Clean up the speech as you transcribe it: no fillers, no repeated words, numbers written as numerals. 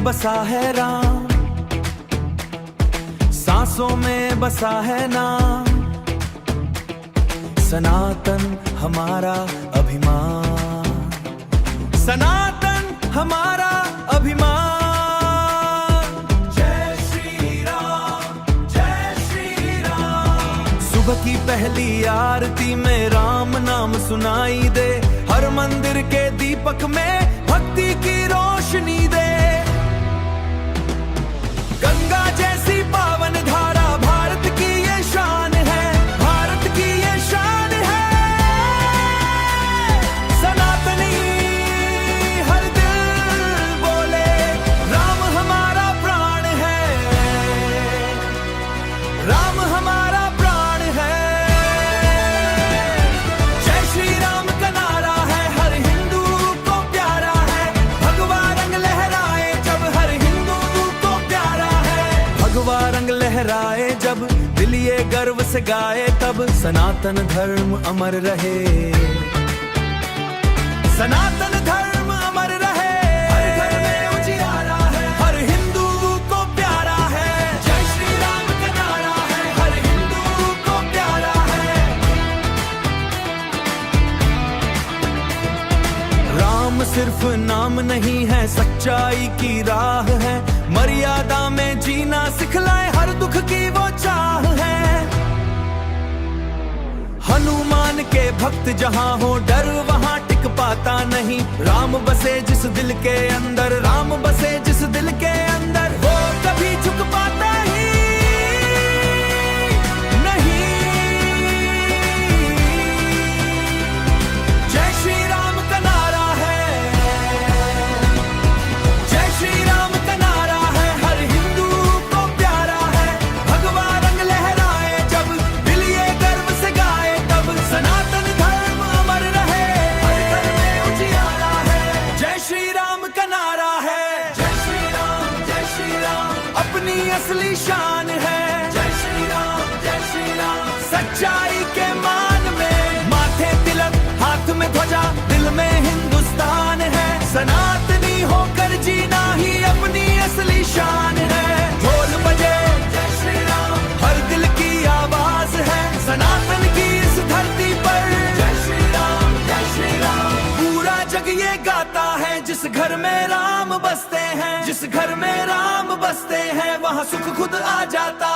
बसा है राम, सांसों में बसा है नाम, सनातन हमारा अभिमान, सनातन हमारा अभिमान। जय श्री राम, जय श्री राम। सुबह की पहली आरती में राम नाम सुनाई दे, हर मंदिर के दीपक में भक्ति की रोशनी दे। गंगा जैसी पावन धारा भारत की ये शान है, भारत की ये शान है। सनातनी हर दिल बोले, राम हमारा प्राण है, राम हमारा प्राण है। जय श्री राम का नारा है, हर हिंदू को प्यारा है। भगवा रंग लहराए जब, हर हिंदू को प्यारा है। भगवा रंग लहराए जब, दिल ये गर्व से गाए तब, सनातन धर्म अमर रहे, सनातन धर्म अमर रहे। हर घर में उजियारा है, हर हिंदू को प्यारा है। जय श्री राम का नारा है, हर हिंदू को प्यारा है। राम सिर्फ नाम नहीं है, सच्चाई की राह है। मर्यादा में जीना सिखलाए, हर दुख की वो चाह है। हनुमान के भक्त जहां हो, डर वहां टिक पाता नहीं। राम बसे जिस दिल के अंदर, राम बसे जिस दिल के अंदर, वो कभी झुक पाता ही नहीं। जय श्री राम का नारा है, जय श्री राम का नारा है, हर हिंदू को प्यारा है। भगवा रंग लहराए जब, दिल ये गर्व से गाए तब, सनातन धर्म अमर रहे। हर घर में उजियारा है, जय श्री राम का नारा है। जय श्री राम, जय श्री राम अपनी असली शान है। जय श्री राम, जय श्री राम सच्चाई के मान में, माथे तिलक हाथ में ध्वजा, दिल में हिंदुस्तान है। सनातनी होकर जीना ही अपनी असली शान है। ढोल बजे जय श्री राम, हर दिल की आवाज है। सनातन की इस धरती पर, जय श्री राम, जय श्री राम पूरा जग ये गाता है। जिस घर में राम बसते हैं, जिस घर में राम बसते हैं, वहाँ सुख खुद आ जाता